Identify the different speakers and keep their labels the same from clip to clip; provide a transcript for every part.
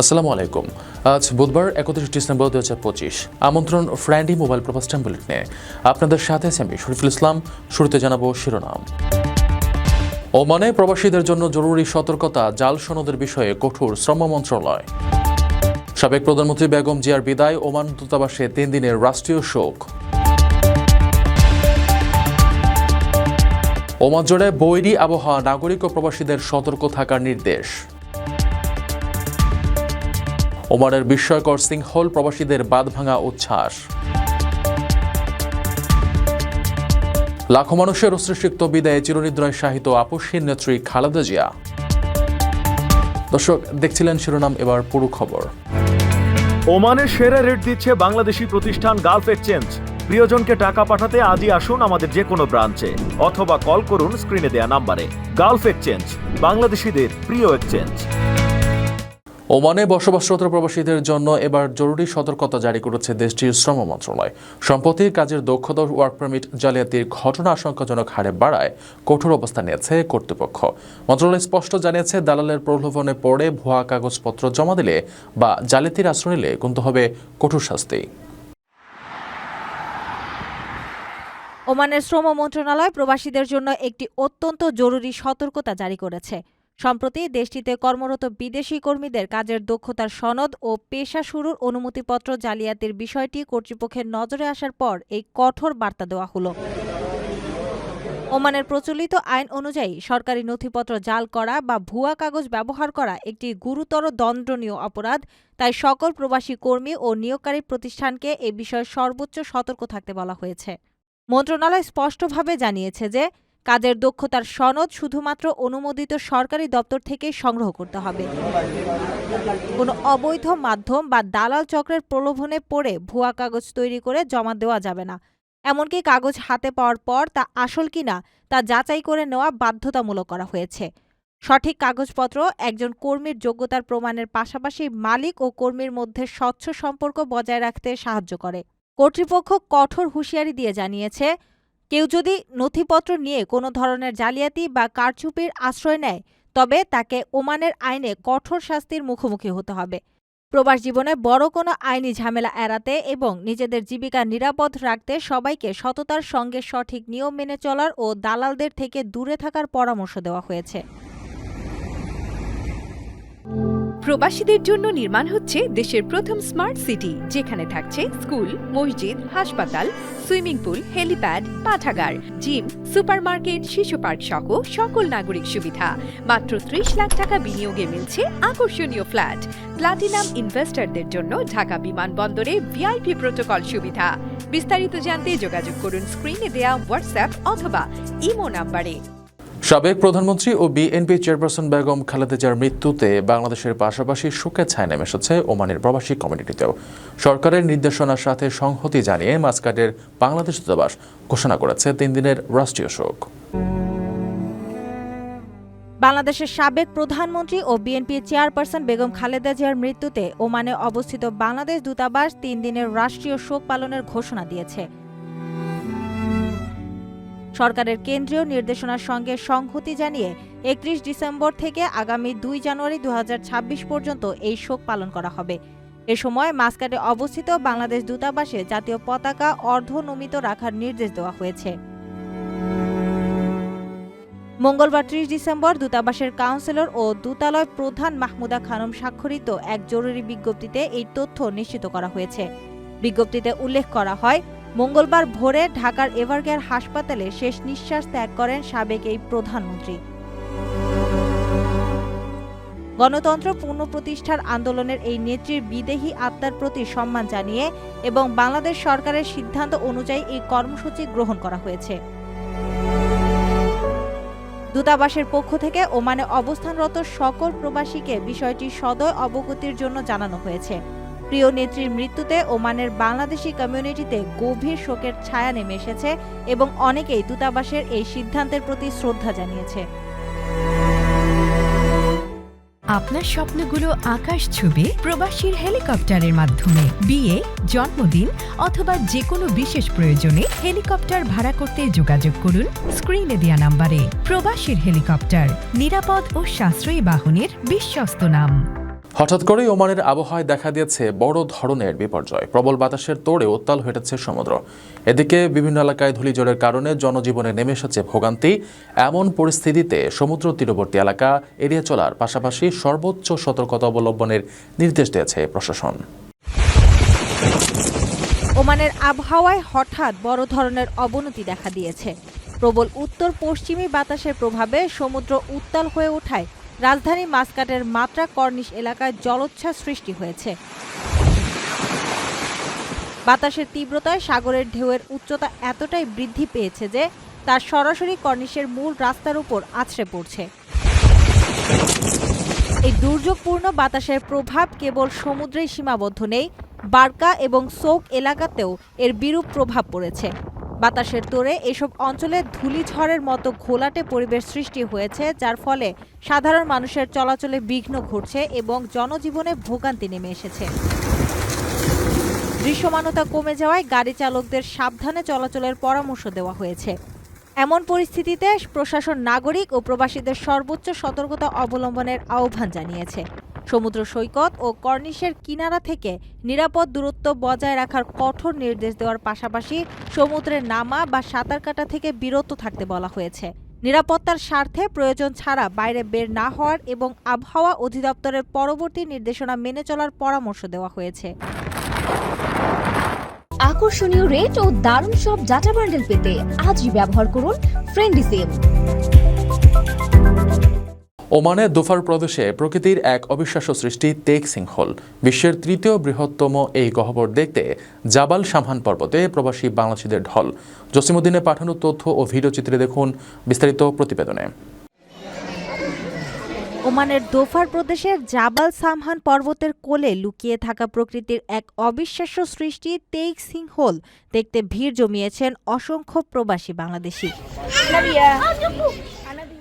Speaker 1: আসসালামু আলাইকুম। আজ বুধবার 31 ডিসেম্বর 2025। আমন্ত্রণ ফ্রেন্ডলি মোবাইল প্রপাস্টাম বুলেটিনে। আপনাদের সাথে আছি আমি শরীফুল ইসলাম। শুরুতে জানাবো শিরোনাম। ওমানে প্রবাসীদের জন্য জরুরি সতর্কতা, জাল সনদের বিষয়ে কঠোর শ্রম মন্ত্রণালয়। সাবেক প্রধানমন্ত্রী বেগম জিয়ার বিদায়, ওমান দূতাবাসে 3 দিনের রাষ্ট্রীয় শোক। ওমান জুড়ে বৈরী আবহাওয়া, নাগরিক ও প্রবাসীদের সতর্ক থাকার নির্দেশ। ওমানের বিস্ময়কর সিংহল, প্রবাসীদের বাঁধভাঙা উচ্ছ্বাস। লাখো মানুষের অশ্রুসিক্ত বিদায়ে চিরনিদ্রায় শাহিত আপসহীন নেত্রী খালেদা জিয়া। দর্শক, দেখছিলেন শিরোনাম, এবার পুরো খবর।
Speaker 2: ওমানের সেরা রেট দিচ্ছে বাংলাদেশি প্রতিষ্ঠান গালফ এক্সচেঞ্জ। প্রিয়জনকে টাকা পাঠাতে আজই আসুন আমাদের যে কোনো ব্রাঞ্চে অথবা কল করুন স্ক্রিনে দেয়া নাম্বারে। গালফ এক্সচেঞ্জ, বাংলাদেশিদের প্রিয় এক্সচেঞ্জ।
Speaker 1: ওমানে বসবাসরত প্রবাসীদের জন্য এবার জরুরি সতর্কতা জারি করেছে দেশটির শ্রম মন্ত্রণালয়। সম্প্রতি কাজের দক্ষতা ওয়ার্ক পারমিট জালিয়াতির ঘটনা আশঙ্কাজনক হারে বাড়ায় কঠোর অবস্থান নিয়েছে কর্তৃপক্ষ। মন্ত্রণালয় স্পষ্ট জানিয়েছে, দালালের প্রলোভনে পড়ে ভুয়া কাগজপত্র জমা দিলে বা জালিয়াতির আশ্রয় নিলে গুনতে হবে কঠোর শাস্তি।
Speaker 3: ওমানের শ্রম মন্ত্রণালয় প্রবাসীদের জন্য একটি অত্যন্ত জরুরি সতর্কতা জারি করেছে। সম্প্রতি দেশটিতে কর্মরত বিদেশি কর্মীদের কাজের দক্ষতার সনদ ও পেশা শুরুর অনুমতিপত্র জালিয়াতির বিষয়টি কর্তৃপক্ষের নজরে আসার পর এই কঠোর বার্তা দেওয়া হলো। ওমানের প্রচলিত আইন অনুযায়ী সরকারি নথিপত্র জাল করা বা ভুয়া কাগজ ব্যবহার করা একটি গুরুতর দণ্ডনীয় অপরাধ। তাই সকল প্রবাসী কর্মী ও নিয়োগকারী প্রতিষ্ঠানকে এ বিষয়ে সর্বোচ্চ সতর্ক থাকতে বলা হয়েছে। মন্ত্রণালয় স্পষ্টভাবে জানিয়েছে যে কাজের দক্ষতার সনদ শুধুমাত্র অনুমোদিত সরকারি দপ্তর থেকেই সংগ্রহ করতে হবে। কোনো অবৈধ মাধ্যম বা দালাল চক্রের প্রলোভনে পড়ে ভুয়া কাগজ তৈরি করে জমা দেওয়া যাবে না। এমনকি কাগজ হাতে পাওয়ার পর তা আসল কিনা তা যাচাই করে নেওয়া বাধ্যতামূলক করা হয়েছে। সঠিক কাগজপত্র একজন কর্মীর যোগ্যতার প্রমাণের পাশাপাশি মালিক ও কর্মীর মধ্যে স্বচ্ছ সম্পর্ক বজায় রাখতে সাহায্য করে। কর্তৃপক্ষ কঠোর হুঁশিয়ারি দিয়ে জানিয়েছে, কেউ যদি নথিপত্র নিয়ে কোনো ধরনের জালিয়াতি বা কারচুপির আশ্রয় নেয় তবে তাকে ওমানের আইনে কঠোর শাস্তির মুখোমুখি হতে হবে। প্রবাস জীবনে বড় কোনো আইনি ঝামেলা এড়াতে এবং নিজেদের জীবিকা নিরাপদ রাখতে সবাইকে সততার সঙ্গে সঠিক নিয়ম মেনে চলার ও দালালদের থেকে দূরে থাকার পরামর্শ দেওয়া হয়েছে।
Speaker 4: প্রবাসীদের জন্য নির্মাণ হচ্ছে দেশের প্রথম স্মার্ট সিটি, যেখানে থাকছে স্কুল, মসজিদ, হাসপাতাল, সুইমিং পুল, হেলিপ্যাড, পাঠাগার, জিম, সুপারমার্কেট, শিশু পার্ক সহ সকল নাগরিক সুবিধা। মাত্র 30 লাখ টাকা বিনিয়োগে মিলছে আকর্ষণীয় ফ্ল্যাট। প্লাটিনাম ইনভেস্টরদের জন্য ঢাকা বিমানবন্দরে ভিআইপি প্রোটোকল সুবিধা। বিস্তারিত জানতে যোগাযোগ করুন স্ক্রিনে দেয়া হোয়াটসঅ্যাপ অথবা ইমো নাম্বারে।
Speaker 1: সাবেক প্রধানমন্ত্রী ও বিএনপি চেয়ারপারসন বেগম খালেদা জিয়ার মৃত্যুতে বাংলাদেশের পাশাপাশি শোকের ছায়া নেমে এসেছে ওমানের প্রবাসী কমিউনিটিতেও। সরকারের নির্দেশনার সাথে সংহতি জানিয়ে মাস্কাটের বাংলাদেশ দূতাবাস ঘোষণা করেছে 3 দিনের রাষ্ট্রীয় শোক।
Speaker 3: বাংলাদেশের সাবেক প্রধানমন্ত্রী ও বিএনপি চেয়ারপারসন বেগম খালেদা জিয়ার মৃত্যুতে ওমানে অবস্থিত বাংলাদেশ দূতাবাস 3 দিনের রাষ্ট্রীয় শোক পালনের ঘোষণা দিয়েছে। সরকারের কেন্দ্রীয় নির্দেশনার সঙ্গে সংহতি জানিয়ে 31 ডিসেম্বর থেকে আগামী 2 জানুয়ারি 2026 পর্যন্ত এই শোক পালন করা হবে। এ সময় মাস্কাটে অবস্থিত বাংলাদেশ দূতাবাসে জাতীয় পতাকা অর্ধনমিত রাখার নির্দেশ দেওয়া হয়েছে। মঙ্গলবার 30 ডিসেম্বর দূতাবাসের কাউন্সিলর ও দূতালয় প্রধান মাহমুদা খানম স্বাক্ষরিত এক জরুরি বিজ্ঞপ্তিতে এই তথ্য নিশ্চিত করা হয়েছে। বিজ্ঞপ্তিতে উল্লেখ করা হয়, মঙ্গলবার ভোরে ঢাকার এভারকেয়ার হাসপাতালে শেষ নিঃশ্বাস ত্যাগ করেন সাবেক এই প্রধানমন্ত্রী। গণতন্ত্র পুনঃপ্রতিষ্ঠার আন্দোলনের এই নেত্রীর বিদেহী আত্মার প্রতি সম্মান জানিয়ে এবং বাংলাদেশ সরকারের সিদ্ধান্ত অনুযায়ী এই কর্মসূচি গ্রহণ করা হয়েছে। দূতাবাসের পক্ষ থেকে ওমানে অবস্থানরত সকল প্রবাসীকে বিষয়টি সদয় অবগতির জন্য জানানো হয়েছে। প্রিয় নেত্রীর মৃত্যুতে ওমানের বাংলাদেশি কমিউনিটিতে গভীর শোকের ছায়া নেমে এসেছে এবং অনেকেই দূতাবাসের এই সিদ্ধান্তের প্রতি শ্রদ্ধা জানিয়েছে।
Speaker 5: আপনার স্বপ্নগুলো আকাশ ছুবে প্রবাসীর হেলিকপ্টারের মাধ্যমে। বিয়ে, জন্মদিন অথবা যে কোনো বিশেষ প্রয়োজনে হেলিকপ্টার ভাড়া করতে যোগাযোগ করুন স্ক্রিনে দেয়া নাম্বারে। প্রবাসীর হেলিকপ্টার, নিরাপদ ও সাশ্রয়ী বাহনের বিশ্বস্ত নাম।
Speaker 1: হঠাৎ করেই ওমানের আবহাওয়ায় দেখা দিয়েছে বড় ধরনের বিপর্যয়। প্রবল বাতাসের তোড়ে উত্তাল হয়ে উঠেছে সমুদ্র। এদিকে বিভিন্ন এলাকায় ধূলিঝড়ের কারণে জনজীবনে নেমে এসেছে ভোগান্তি। এমন পরিস্থিতিতে সমুদ্র তীরবর্তী এলাকা এড়িয়ে চলার পাশাপাশি সর্বোচ্চ সতর্কতা অবলম্বনের নির্দেশ দিয়েছে প্রশাসন।
Speaker 3: ওমানের আবহাওয়ায় হঠাৎ বড় ধরনের অবনতি দেখা দিয়েছে। প্রবল উত্তর পশ্চিমী বাতাসের প্রভাবে সমুদ্র উত্তাল হয়ে ওঠায় রাজধানী মাস্কাটের মাত্রা কর্নিশ এলাকায় জলোচ্ছ্বাস সৃষ্টি হয়েছে। বাতাসের তীব্রতায় সাগরের ঢেউয়ের উচ্চতা এতটাই বৃদ্ধি পেয়েছে যে তা সরাসরি কর্নিশের মূল রাস্তার উপর আছড়ে পড়ছে। এই দুর্যোগপূর্ণ বাতাসের প্রভাব কেবল সমুদ্রেই সীমাবদ্ধ নেই, বার্কা এবং সোক এলাকাতেও এর বিরূপ প্রভাব পড়েছে। বাতাসের তোড়ে এসব অঞ্চলে ধূলিঝড়ের মতো ঘোলাটে পরিবেশ সৃষ্টি হয়েছে, যার ফলে সাধারণ মানুষের চলাচলে বিঘ্ন ঘটছে এবং জনজীবনে ভোগান্তি নেমে এসেছে। দৃশ্যমানতা কমে যাওয়ায় গাড়ি চালকদের সাবধানে চলাচলের পরামর্শ দেওয়া হয়েছে। এমন পরিস্থিতিতে প্রশাসন নাগরিক ও প্রবাসীদের সর্বোচ্চ সতর্কতা অবলম্বনের আহ্বান জানিয়েছে। সমুদ্র সৈকত ও কর্নিশের কিনারা থেকে নিরাপদ দূরত্ব বজায় রাখার কঠোর নির্দেশ দেওয়ার পাশাপাশি সমুদ্রে নামা বা সাঁতার কাটা থেকে বিরত থাকতে বলা হয়েছে। নিরাপত্তার স্বার্থে প্রয়োজন ছাড়া বাইরে বের না হওয়ার এবং আবহাওয়া অধিদপ্তরের পরবর্তী নির্দেশনা মেনে চলার পরামর্শ দেওয়া হয়েছে।
Speaker 6: আকর্ষণীয় রেট ও দারুণ সব ডাটা বান্ডেল পেতে আজই ব্যবহার করুন ফ্রেন্ডলি সিম।
Speaker 1: ওমানের দোফার প্রদেশে প্রকৃতির এক অবিশ্বাস্য সৃষ্টি তেক সিংহল। বিশ্বের তৃতীয় বৃহত্তম এই গহ্বর দেখতে জাবাল সামহান পর্বতে প্রবাসী বাংলাদেশিদের ঢল। জসিমউদ্দিনের পাঠানো তথ্য ও ভিডিও চিত্রে দেখুন বিস্তারিত প্রতিবেদনে।
Speaker 3: ওমানের দোফার প্রদেশের জাবাল সামহান পর্বতের কোলে লুকিয়ে থাকা প্রকৃতির এক অবিশ্বাস্য সৃষ্টি তেক সিংহল দেখতে ভিড় জমিয়েছেন অসংখ্য প্রবাসী বাংলাদেশি।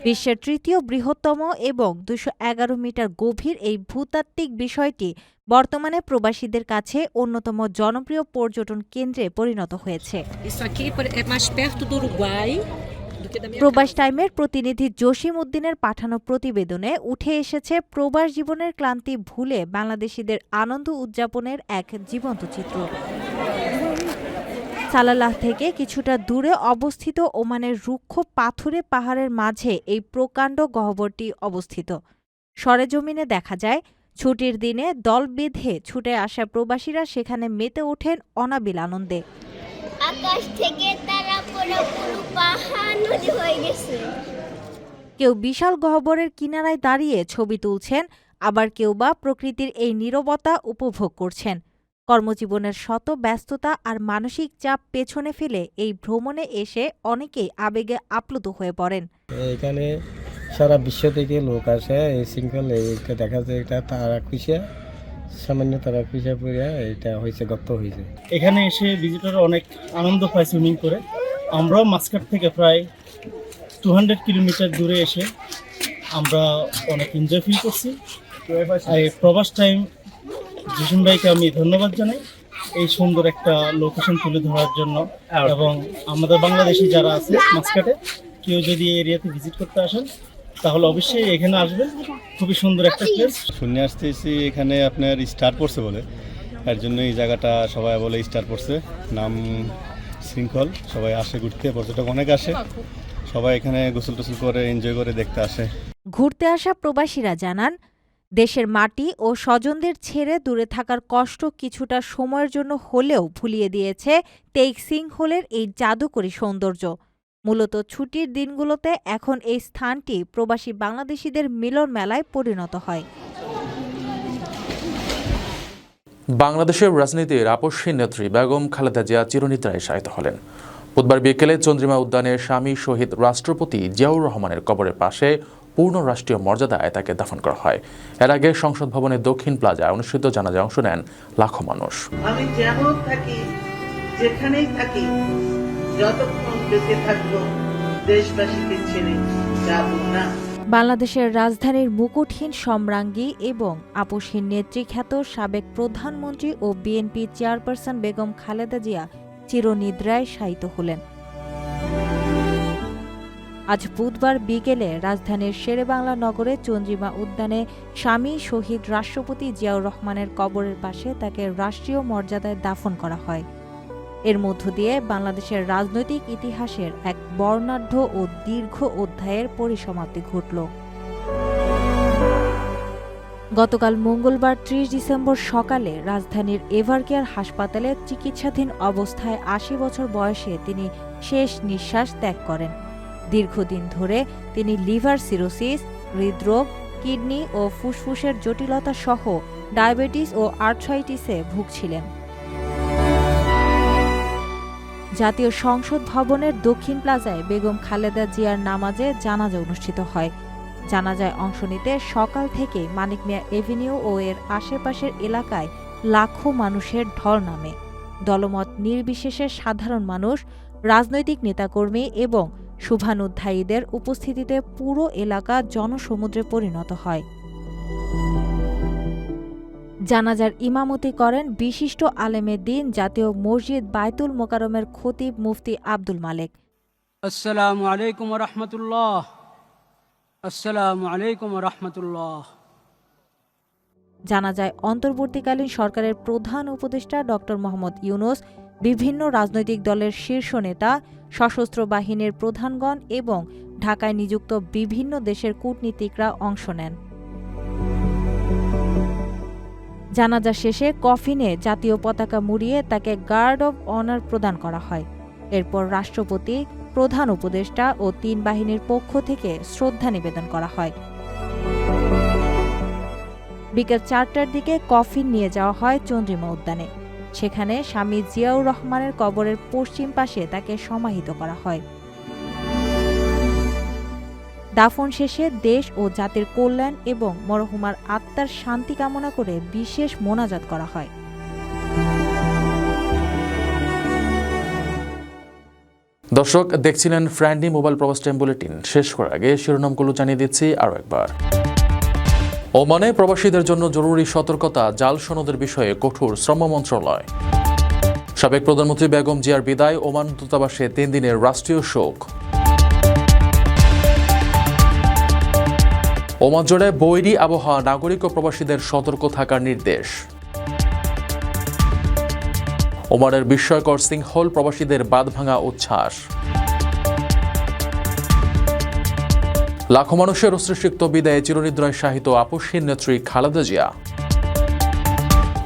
Speaker 3: বিশ্বের তৃতীয় বৃহত্তম এবং 211 মিটার গভীর এই ভূতাত্ত্বিক বিষয়টি বর্তমানে প্রবাসীদের কাছে অন্যতম জনপ্রিয় পর্যটন কেন্দ্রে পরিণত হয়েছে। প্রবাস টাইমের প্রতিনিধি জসিমউদ্দিনের পাঠানো প্রতিবেদনে উঠে এসেছে প্রবাস জীবনের ক্লান্তি ভুলে বাংলাদেশিদের আনন্দ উদযাপনের এক জীবন্ত চিত্র। সালালাহ থেকে কিছুটা দূরে অবস্থিত ওমানের রুক্ষ পাথুরে পাহাড়ের মাঝে এই প্রকাণ্ড গহ্বরটি অবস্থিত। সরেজমিনে দেখা যায় ছুটির দিনে দল বেঁধে ছুটে আসা প্রবাসীরা সেখানে মেতে ওঠেন অনাবিল আনন্দে।
Speaker 7: আকাশ থেকে তারা পুরো পাহাড় নদী হয়ে গেছে।
Speaker 3: কেউ বিশাল গহ্বরের কিনারায় দাঁড়িয়ে ছবি তুলছেন, আবার কেউ বা প্রকৃতির এই নীরবতা উপভোগ করছেন। কর্মজীবনের শত ব্যস্ততা আর মানসিক চাপ পেছনে ফেলে এই ভ্রমণে এসে অনেকেই আবেগে আপ্লুত হয়ে পড়েন।
Speaker 8: এখানে সারা বিশ্ব থেকে লোক আসে এই সিঙ্গল এইটা দেখা যায়, এটা তারা খুশি সামান্য তারা খুশি পড়ে এটা হয়েছে গর্ত হয়েছে।
Speaker 9: এখানে এসে ভিজিটররা অনেক আনন্দ পায় সুইমিং করে। আমরাও মাস্কাট থেকে প্রায় 200 কিলোমিটার দূরে এসে আমরা অনেক এনজয় ফিল করছি। আর প্রবাস টাইম জসিম ভাইকে আমি ধন্যবাদ জানাই এই সুন্দর একটা লোকেশন তুলে ধরার জন্য। এবং আমাদের বাংলাদেশি যারা আছে মাস্কাটে, কেউ যদি এই এরিয়াতে ভিজিট করতে আসেন তাহলে অবশ্যই এখানে আসবেন। খুবই সুন্দর একটা প্লেস।
Speaker 10: শুনে আসতেছি এখানে আপনার স্টার পড়ছে বলে, এর জন্য এই জায়গাটা সবাই বলে স্টার পড়ছে, নাম শৃঙ্খল। সবাই আসে ঘুরতে, পর্যটক অনেক আসে, সবাই এখানে গোসল টোসল করে এনজয় করে দেখতে আসে।
Speaker 3: ঘুরতে আসা প্রবাসীরা জানান, দেশের মাটি ও স্বজনদের ছেড়ে দূরে থাকার কষ্ট কিছুটা সময়ের জন্য হলেও ভুলিয়ে দিয়েছে তেক সিংহলের এই জাদুকরী সৌন্দর্য। মূলত ছুটির দিনগুলোতে এখন এই স্থানটি প্রবাসী বাংলাদেশিদের মিলন মেলায় পরিণত হয়।
Speaker 1: বাংলাদেশের রাজনীতির আপসহীন নেত্রী বেগম খালেদা জিয়া চিরনিদ্রায় শায়িত হলেন। বুধবার বিকেলে চন্দ্রিমা উদ্যানের স্বামী শহীদ রাষ্ট্রপতি জিয়াউর রহমানের কবরের পাশে পূর্ণ রাষ্ট্রীয় মর্যাদায় তাকে দাফন করা হয়। এর আগে সংসদ ভবনের দক্ষিণ প্লাজায় অনুষ্ঠিত জানাজায় অংশ নেন লাখো মানুষ।
Speaker 11: আমি যেমন থাকি, যেখানেই থাকি, যতক্ষণ বেঁচে থাকবো দেশবাসীকে ছেড়ে যাব না।
Speaker 3: বাংলাদেশের রাজধানীর মুকুটহীন সম্রাজ্ঞী এবং আপসহীন নেত্রী খ্যাত সাবেক প্রধানমন্ত্রী ও বিএনপি চেয়ারপারসন বেগম খালেদা জিয়া চিরনিদ্রায় শায়িত হলেন। আজ বুধবার বিকেলে রাজধানীর শেরেবাংলা নগরে চন্দ্রিমা উদ্যানে স্বামী শহীদ রাষ্ট্রপতি জিয়াউর রহমানের কবরের পাশে তাকে রাষ্ট্রীয় মর্যাদায় দাফন করা হয়। এর মধ্য দিয়ে বাংলাদেশের রাজনৈতিক ইতিহাসের এক বর্ণাঢ্য ও দীর্ঘ অধ্যায়ের পরিসমাপ্তি ঘটল। গতকাল মঙ্গলবার ৩০ ডিসেম্বর সকালে রাজধানীর এভারকেয়ার হাসপাতালে চিকিৎসাধীন অবস্থায় ৮০ বছর বয়সে তিনি শেষ নিঃশ্বাস ত্যাগ করেন। দীর্ঘদিন ধরে তিনি লিভার সিরোসিস, হৃদরোগ, কিডনি ও ফুসফুসের জটিলতা সহ ডায়াবেটিস ও আর্থ্রাইটিসে ভুগছিলেন। জাতীয় সংসদ ভবনের দক্ষিণ প্লাজায় বেগম খালেদা জিয়ার নামাজে জানাজা অনুষ্ঠিত হয়। জানাজায় অংশ নিতে সকাল থেকে মানিক মিয়া এভিনিউ ও এর আশেপাশের এলাকায় লাখো মানুষের ঢল নামে। দলমত নির্বিশেষে সাধারণ মানুষ, রাজনৈতিক নেতাকর্মী এবং শুভানুধ্যায়ীদের উপস্থিতিতে পুরো এলাকা জনসমুদ্রে পরিণত হয়। জানাজার ইমামতি করেন বিশিষ্ট আলেমে দ্বীন জাতীয় মসজিদ বায়তুল মোকাররমের খতিব মুফতি আব্দুল মালেক।
Speaker 12: আসসালামু আলাইকুম ওয়া রাহমাতুল্লাহ। আসসালামু আলাইকুম ওয়া রাহমাতুল্লাহ।
Speaker 3: জানাজায় অন্তর্বর্তীকালীন সরকারের প্রধান উপদেষ্টা ডক্টর মোহাম্মদ ইউনূস, বিভিন্ন রাজনৈতিক দলের শীর্ষ নেতা, সশস্ত্র বাহিনীর প্রধানগণ এবং ঢাকায় নিযুক্ত বিভিন্ন দেশের কূটনীতিকরা অংশ নেন। জানাজা শেষে কফিনে জাতীয় পতাকা মুড়িয়ে তাকে গার্ড অব অনার প্রদান করা হয়। এরপর রাষ্ট্রপতি, প্রধান উপদেষ্টা ও ৩ বাহিনীর পক্ষ থেকে শ্রদ্ধা নিবেদন করা হয়। বিকেল ৪টার দিকে কফিন নিয়ে যাওয়া হয় চন্দ্রিমা উদ্যানে। সেখানে স্বামী জিয়াউর রহমানের কবরের পশ্চিম পাশে তাকে সমাহিত করা হয়। দাফন শেষে দেশ ও জাতির কল্যাণ এবং মরহুমার আত্মার শান্তি কামনা করে বিশেষ মোনাজাত করা হয়।
Speaker 1: দর্শক দেখছিলেন ফ্রেন্ডলি মোবাইল প্রবাস টাইম বুলেটিন। শেষ করার আগে শিরোনামগুলো জানিয়ে দিচ্ছি আরও একবার। ওমানে প্রবাসীদের জন্য জরুরি সতর্কতা, জাল সনদের বিষয়ে কঠোর শ্রম মন্ত্রণালয়। সাবেক প্রধানমন্ত্রী বেগম জিয়ার বিদায়, ওমান দূতাবাসে 3 দিনের রাষ্ট্রীয় শোক। ওমান জুড়ে বৈরী আবহাওয়া, নাগরিক ও প্রবাসীদের সতর্ক থাকার নির্দেশ। ওমানের বিস্ময়কর সিংহল, প্রবাসীদের বাঁধভাঙা উচ্ছ্বাস। লাখো মানুষের অশ্রুসিক্ত বিদায়ে চিরনিদ্রায় শাহিত আপসহীন নেত্রী খালেদা জিয়া।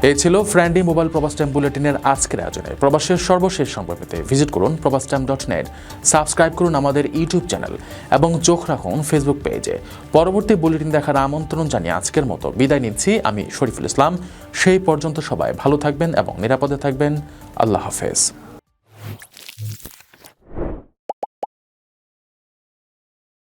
Speaker 1: এই ছিল ফ্রেন্ডলি মোবাইল প্রবাস টাইম বুলেটিনের আজকের আয়োজনে। প্রবাসের সর্বশেষ সংবাদ পেতে ভিজিট করুন probastimes.net, সাবস্ক্রাইব করুন আমাদের ইউটিউব চ্যানেল এবং চোখ রাখুন ফেসবুক পেজে। পরবর্তী বুলেটিন দেখার আমন্ত্রণ জানিয়ে আজকের মতো বিদায় নিচ্ছি আমি শরীফুল ইসলাম। সেই পর্যন্ত সবাই ভালো থাকবেন এবং নিরাপদে থাকবেন। আল্লাহ হাফেজ।